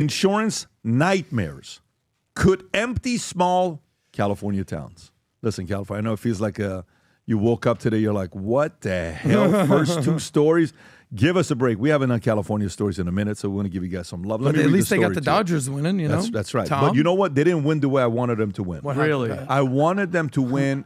Insurance nightmares could empty small California towns. Listen, California, I know it feels like you woke up today, you're like, what the hell? First two stories? Give us a break. We haven't done California stories in a minute, so we want to give you guys some love. But at least they got the Dodgers winning, you know? That's right. Tom? But you know what? They didn't win the way I wanted them to win. What really? I wanted them to win.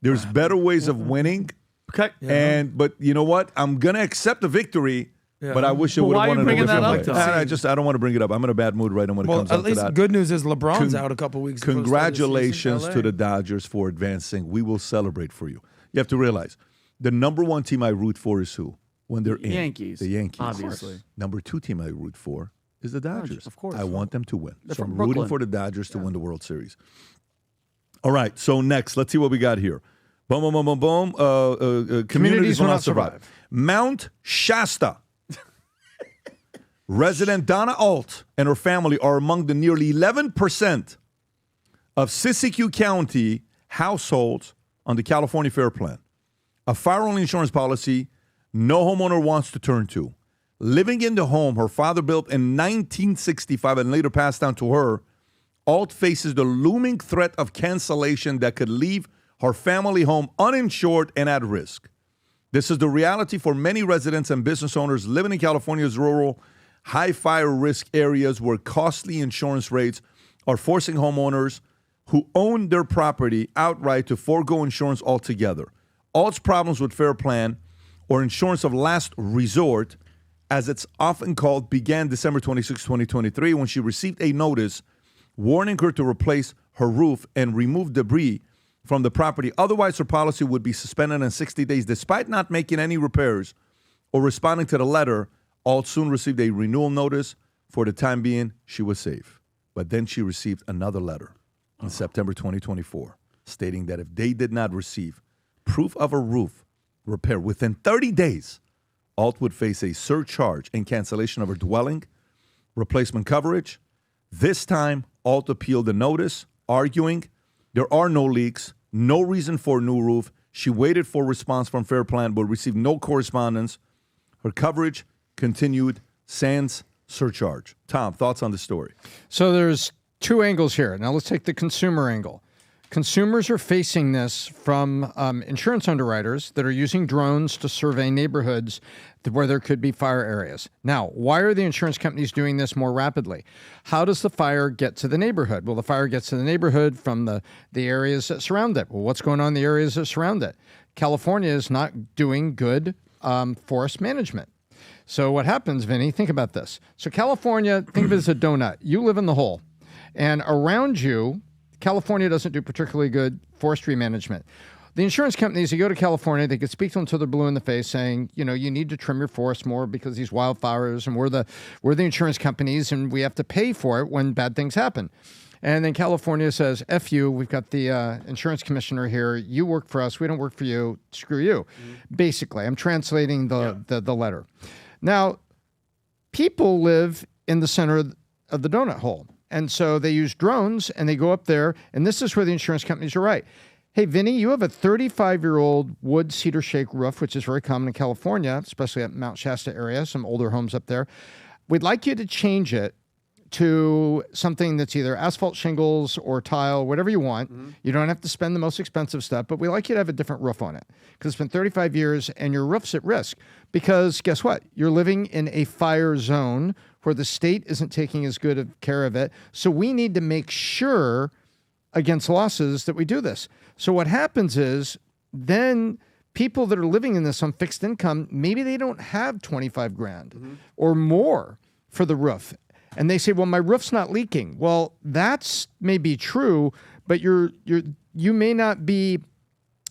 There's better ways of winning. Okay. Yeah. But you know what? I'm going to accept the victory. Yeah. But I wish it would have won in a different way. I don't want to bring it up. I'm in a bad mood right now when it comes up to that. At least good news is LeBron's out a couple weeks. Congratulations to the Dodgers for advancing. We will celebrate for you. You have to realize the number one team I root for is who? When they're in. Yankees. The Yankees. Obviously. Number two team I root for is the Dodgers. Of course. I want them to win. They're so I'm from rooting Brooklyn. for the Dodgers to win the World Series. All right. So next, let's see what we got here. Boom, boom, boom, boom, boom. Communities will not survive. Mount Shasta. Resident Donna Alt and her family are among the nearly 11% of Siskiyou County households on the California Fair Plan, a fire-only insurance policy no homeowner wants to turn to. Living in the home her father built in 1965 and later passed down to her, Alt faces the looming threat of cancellation that could leave her family home uninsured and at risk. This is the reality for many residents and business owners living in California's rural, high fire risk areas where costly insurance rates are forcing homeowners who own their property outright to forego insurance altogether. Alt's problems with Fair Plan, or insurance of last resort, as it's often called, began December 26, 2023, when she received a notice warning her to replace her roof and remove debris from the property. Otherwise, her policy would be suspended in 60 days. Despite not making any repairs or responding to the letter, Alt soon received a renewal notice. For the time being, she was safe. But then she received another letter in September 2024 stating that if they did not receive proof of a roof repair within 30 days, Alt would face a surcharge and cancellation of her dwelling, replacement coverage. This time, Alt appealed the notice, arguing there are no leaks, no reason for a new roof. She waited for a response from Fair Plan but received no correspondence. Her coverage continued sans surcharge. Tom, thoughts on the story? So there's two angles here. Now let's take the consumer angle. Consumers are facing this from insurance underwriters that are using drones to survey neighborhoods where there could be fire areas. Now, why are the insurance companies doing this more rapidly? How does the fire get to the neighborhood? Well, the fire gets to the neighborhood from the areas that surround it. Well, what's going on in the areas that surround it? California is not doing good forest management. So what happens, Vinny, think about this. So California, think of it as a donut. You live in the hole. And around you, California doesn't do particularly good forestry management. The insurance companies, you go to California, they could speak to them until they're blue in the face saying, you know, you need to trim your forest more because these wildfires, and we're the insurance companies and we have to pay for it when bad things happen. And then California says, F you, we've got the insurance commissioner here. You work for us. We don't work for you. Screw you. Mm-hmm. Basically, I'm translating the letter. Now, people live in the center of the donut hole. And so they use drones and they go up there. And this is where the insurance companies are right. Hey, Vinny, you have a 35-year-old wood cedar shake roof, which is very common in California, especially at Mount Shasta area, some older homes up there. We'd like you to change it to something that's either asphalt shingles or tile, whatever you want. Mm-hmm. You don't have to spend the most expensive stuff, but we like you to have a different roof on it because it's been 35 years and your roof's at risk because guess what? You're living in a fire zone where the state isn't taking as good of care of it. So we need to make sure against losses that we do this. So what happens is then people that are living in this on fixed income, maybe they don't have 25 grand or more for the roof. And they say, well, my roof's not leaking. Well, that's maybe true, but you may not be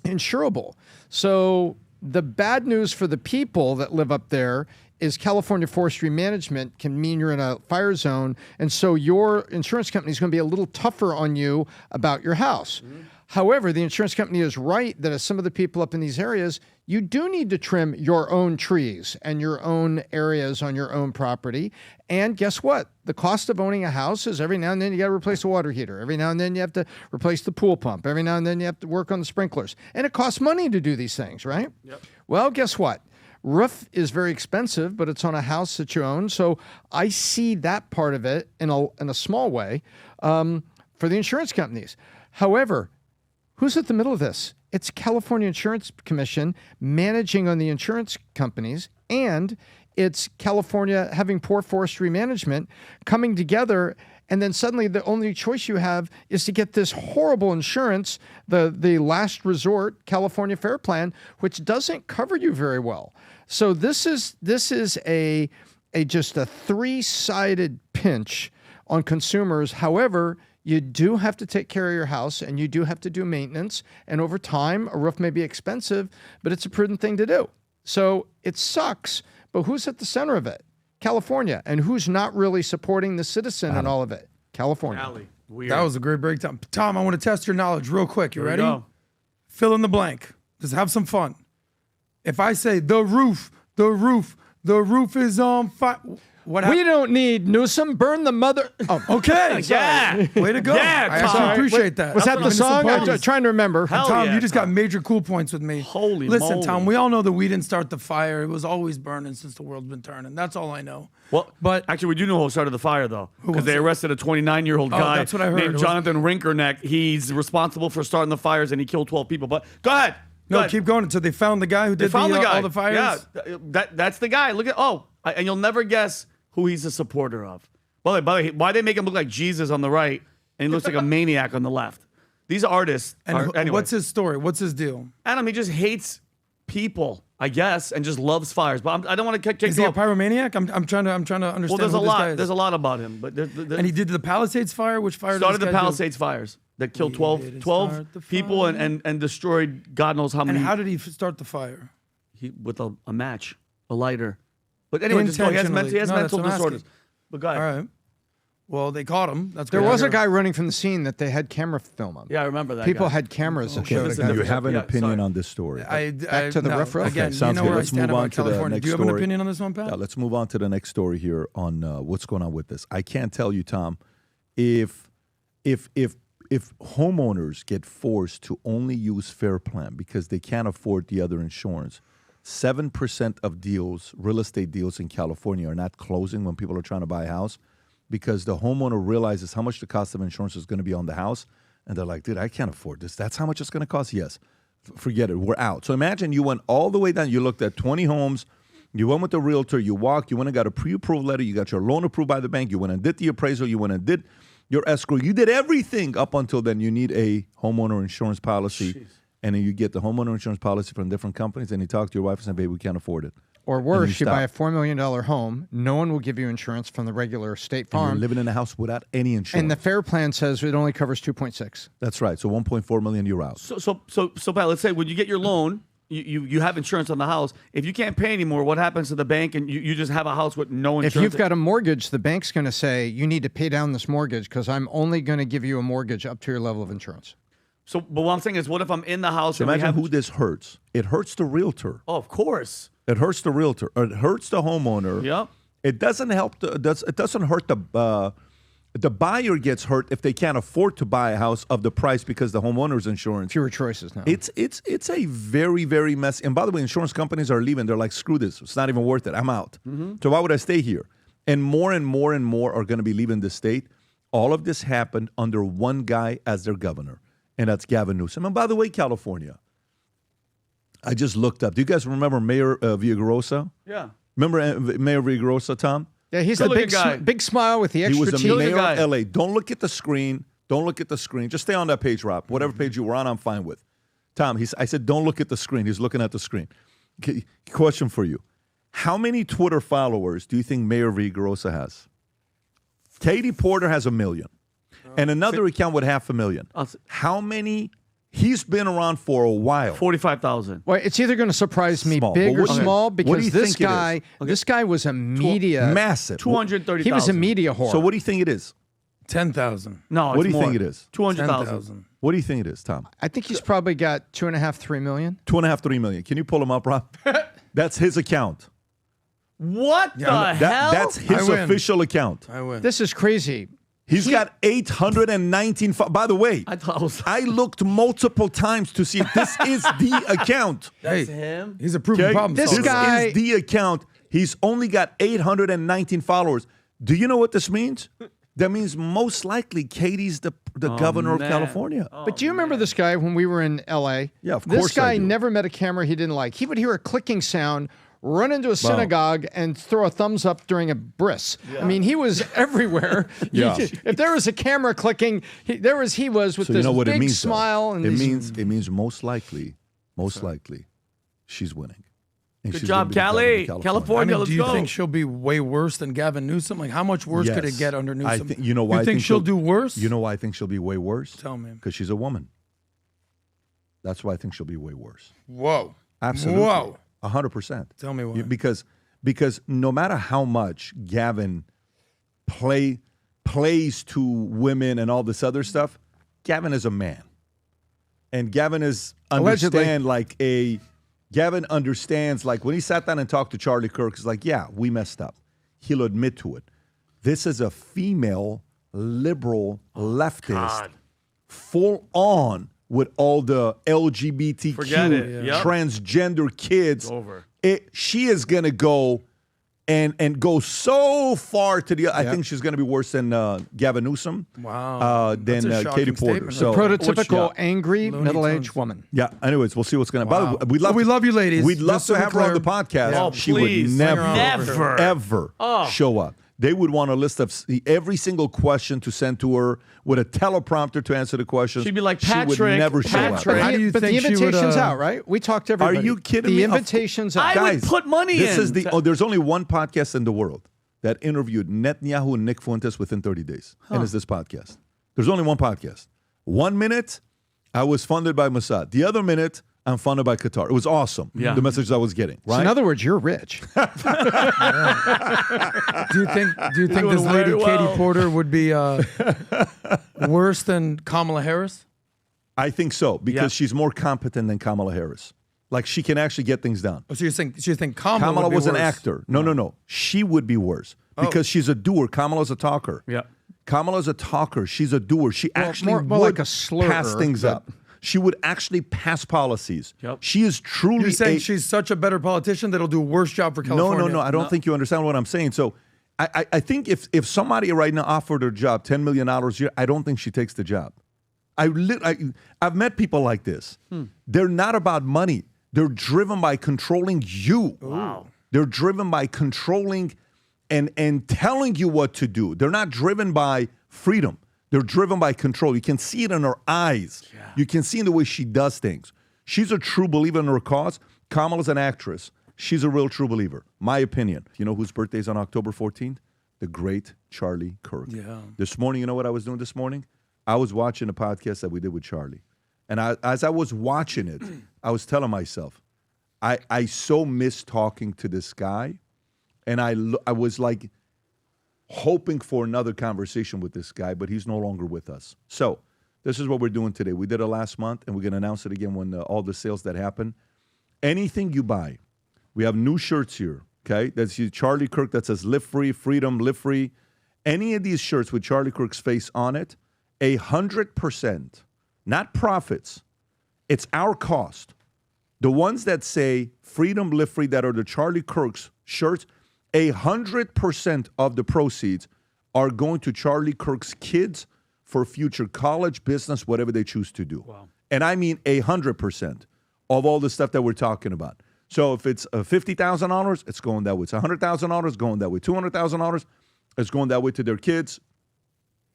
insurable. So the bad news for the people that live up there is California forestry management can mean you're in a fire zone. And so your insurance company is going to be a little tougher on you about your house. Mm-hmm. However, the insurance company is right that as some of the people up in these areas, you do need to trim your own trees and your own areas on your own property. And guess what? The cost of owning a house is every now and then you got to replace a water heater. Every now and then you have to replace the pool pump. Every now and then you have to work on the sprinklers. And it costs money to do these things, right? Yep. Well, guess what? Roof is very expensive, but it's on a house that you own. So I see that part of it in a small way for the insurance companies. However, who's at the middle of this? It's California Insurance Commission managing on the insurance companies, and it's California having poor forestry management coming together. And then suddenly the only choice you have is to get this horrible insurance, the last resort California Fair Plan, which doesn't cover you very well. So this is a just a three-sided pinch on consumers. However, you do have to take care of your house, and you do have to do maintenance. And over time, a roof may be expensive, but it's a prudent thing to do. So it sucks, but who's at the center of it? California. And who's not really supporting the citizen in all of it? California. Weird. That was a great breakdown. Tom, I want to test your knowledge real quick. You Here we ready? go. Fill in the blank. Just have some fun. If I say the roof is on fire, what We happened? don't need Newsom. Burn the mother. Oh, Okay. Yeah. Way to go. Yeah, I actually Tom. appreciate that. was that the I'm song? I'm disappointed. trying to remember. Hell Tom, yeah, you just got Tom. major cool points with me. Holy Listen, moly. Tom, we all know that we didn't start the fire. It was always burning since the world's been turning. That's all I know. Well, But- actually, we do know who started the fire, though, because was they it? arrested a 29-year-old guy that's what I heard. named It was- Jonathan Rinkerneck. He's responsible for starting the fires, and he killed 12 people. But go ahead. Go No, ahead. keep going until they found the guy who They did found the guy. all the fires. Yeah, that's the guy. Look at and you'll never guess who he's a supporter of. By the way, why they make him look like Jesus on the right, and he looks like a maniac on the left? These artists. And anyway. what's his story? What's his deal? Adam? He just hates people, I guess, and just loves fires. But I don't want to kick Is he a off. pyromaniac? I'm trying to understand. Well, there's who a this lot. guy is. There's a lot about him. But And he did the Palisades fire. Which fire? started did the this guy do? Palisades fires that killed He 12 didn't 12 start the people fire. and destroyed God knows how many. And how did he start the fire? With a match, a lighter. But anyway, just go. He has Intentionally. No, that's mental what I'm disorders. asking. But go ahead. All right. Well, they caught him. That's There great. was a guy running from the scene that they had camera film on. Yeah, I remember that. People guy. had cameras that Okay, showed listen a to guy. You have an Yeah, opinion sorry. on this story. Back to the no, rough road. Again, Okay, sounds you know good. where Let's I stand move on about to the California. next Do you have an story. opinion on this one, Pat? Yeah, let's move on to the next story here on what's going on with this. I can't tell you, Tom, if homeowners get forced to only use Fair Plan because they can't afford the other insurance, 7% of deals, real estate deals in California, are not closing when people are trying to buy a house because the homeowner realizes how much the cost of insurance is going to be on the house, and they're like, dude, I can't afford this. That's how much it's going to cost? Yes. Forget it. We're out. So imagine you went all the way down. You looked at 20 homes. You went with the realtor. You walked. You went and got a pre-approved letter. You got your loan approved by the bank. You went and did the appraisal. You went and did your escrow. You did everything up until then. You need a homeowner insurance policy. And then you get the homeowner insurance policy from different companies. And you talk to your wife and say, babe, we can't afford it. Or And worse, you stop. buy a $4 million home. No one will give you insurance from the regular State And you're Farm. living in a house without any insurance. And the Fair Plan says it only covers 2.6. That's right. So 1.4 million, you're out. So, Pat, let's say when you get your loan, you have insurance on the house. If you can't pay anymore, what happens to the bank? And you just have a house with no insurance. If you've got a mortgage, the bank's going to say, you need to pay down this mortgage because I'm only going to give you a mortgage up to your level of insurance. So, but what I'm saying is, what if I'm in the house So and we imagine have? who this hurts. It hurts the realtor. Oh, of course. It hurts the realtor. It hurts the homeowner. Yep. It doesn't help. It doesn't hurt the buyer gets hurt if they can't afford to buy a house of the price because the homeowner's insurance. Fewer choices now. It's a very, very messy. And by the way, insurance companies are leaving. They're like, screw this. It's not even worth it. I'm out. So why would I stay here? And more and more are going to be leaving the state. All of this happened under one guy as their governor, and that's Gavin Newsom. And by the way, California, I just looked up. Do you guys remember Mayor Villagrosa? Yeah. Remember Mayor Villagrosa, Tom? yeah, he's the Good-looking big, guy. big smile with the He extra was the teeth. mayor guy. of LA. Don't look at the screen. Don't look at the screen. Just stay on that page, Rob. Whatever page you were on, I'm fine with. Tom, I said, don't look at the screen. He's looking at the screen. Question for you. How many Twitter followers do you think Mayor Villagrosa has? Katie Porter has 1 million. And another account with 500,000. How many? He's been around for a while. 45,000. Well, it's either going to surprise me Small. big But or what do you- small what do because you this think it is? guy, this guy was a media Massive. 230,000. He was a media whore. So what do you think it is? 10,000. No, What it's do you more. think it is? 200,000. 10,000. What do you think it is, Tom? I think he's probably got 2.5, 3 million. 2.5, 3 million. Can you pull him up, Rob? That's his account. What the hell? That's his I win. official account. I win. This is crazy. He's got 819. By the way, I looked multiple times to see if this is the account. That's him? He's a proven problem This solver. guy- is the account. He's only got 819 followers. Do you know what this means? That means most likely Katie's the governor man. of California. But do you remember this guy when we were in L.A.? Yeah, of This course I guy do. never met a camera he didn't like. He would hear a clicking sound, run into a synagogue, and throw a thumbs up during a bris. I mean, he was everywhere. Yeah. If there was a camera clicking, he was with So this you know what big it means, though? smile. And It these- means most likely, she's winning. And Good she's job, gonna be the governor Cali. of California. I mean, let's do you go. think she'll be way worse than Gavin Newsom? Like, how much worse could it Yes. get under Newsom? I think, you know why? You I think she'll do worse? You know why I think she'll be way worse? Tell me. Because she's a woman. That's why I think she'll be way worse. Whoa. Absolutely. Whoa. 100%. Tell me why. Because no matter how much Gavin plays to women and all this other stuff, Gavin is a man. And Gavin Allegedly. Gavin understands, like, when he sat down and talked to Charlie Kirk, he's like, yeah, we messed up. He'll admit to it. This is a female liberal leftist, full on with all the LGBTQ Forget it. Yep. transgender kids. Over. She is going to go and go so far to the. I think she's going to be worse than Gavin Newsom. Wow. Than That's a Katie shocking Porter. statement. So prototypical yeah. angry Looney middle-aged Tunes. woman. Yeah. Anyways, we'll see what's going to. Wow. But we love. We love you, ladies. We'd love Just so to we're have her on the clear. podcast. Oh, She please. would Bring never, her on. Never. ever show up. They would want a list of every single question to send to her with a teleprompter to answer the questions. She'd be like, she would Patrick, never show Patrick. up. How do you but the think she would, invitation's out, right? We talked to everybody. Are you kidding the me? The invitation's out. I would put money this in. is the. Oh, there's only one podcast in the world that interviewed Netanyahu and Nick Fuentes within 30 days, and it's this podcast. There's only one podcast. 1 minute, I was funded by Mossad. The other minute, I'm funded by Qatar. It was awesome. Yeah. The messages I was getting. So Right. in other words, you're rich. Do you think Doing this lady very well. Katie Porter would be worse than Kamala Harris? I think so because Yeah. she's more competent than Kamala Harris. Like she can actually get things done. Oh, so you think Kamala Kamala would be was an worse? actor. No. She would be worse because she's a doer. Kamala's a talker. Yeah. Kamala's a talker. She's a doer. She actually more would like a slurrer, pass things but- up. She would actually pass policies. Yep. She is truly You're saying a, she's such a better politician that'll do a worse job for California? No. I don't think you understand what I'm saying. So I think if somebody right now offered her job $10 million a year, I don't think she takes the job. I've met people like this. They're not about money. They're driven by controlling you. Wow. They're driven by controlling and telling you what to do. They're not driven by freedom. They're driven by control. You can see it in her eyes. Yeah. You can see in the way she does things. She's a true believer in her cause. Kamala's an actress. She's a real true believer. My opinion. You know whose birthday is on October 14th? The great Charlie Kirk. Yeah. This morning, you know what I was doing this morning? I was watching a podcast that we did with Charlie. And as I was watching it, I was telling myself, I so miss talking to this guy. And I was like hoping for another conversation with this guy, but he's no longer with us. So this is what we're doing today. We did it last month, and we're going to announce it again when all the sales that happen. Anything you buy, we have new shirts here, okay? That's Charlie Kirk that says live free, freedom, live free. Any of these shirts with Charlie Kirk's face on it, 100%, not profits, it's our cost. The ones that say freedom, live free, that are the Charlie Kirk's shirts, 100% of the proceeds are going to Charlie Kirk's kids for future college, business, whatever they choose to do. Wow. And I mean 100% of all the stuff that we're talking about. So if it's $50,000, it's going that way. It's $100,000, going that way. $200,000, it's going that way to their kids.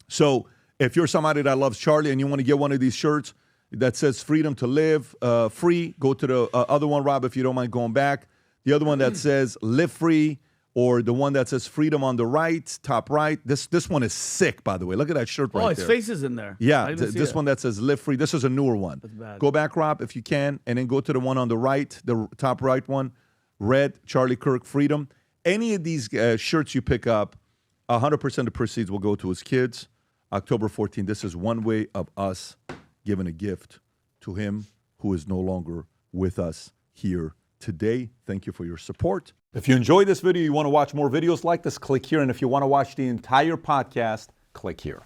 So if you're somebody that loves Charlie and you want to get one of these shirts that says freedom to live free, go to the other one, Rob, if you don't mind going back. The other one that says live free, or the one that says freedom on the right, top right. This one is sick, by the way. Look at that shirt right Oh, there. his face is in there. I Yeah, didn't see this it. one that says live free. This is a newer one. That's bad. Go back, Rob, if you can, and then go to the one on the right, the top right one. Red, Charlie Kirk, freedom. Any of these shirts you pick up, 100% of the proceeds will go to his kids. October 14th, this is one way of us giving a gift to him who is no longer with us here today. Thank you for your support. If you enjoyed this video, you want to watch more videos like this, click here. And if you want to watch the entire podcast, click here.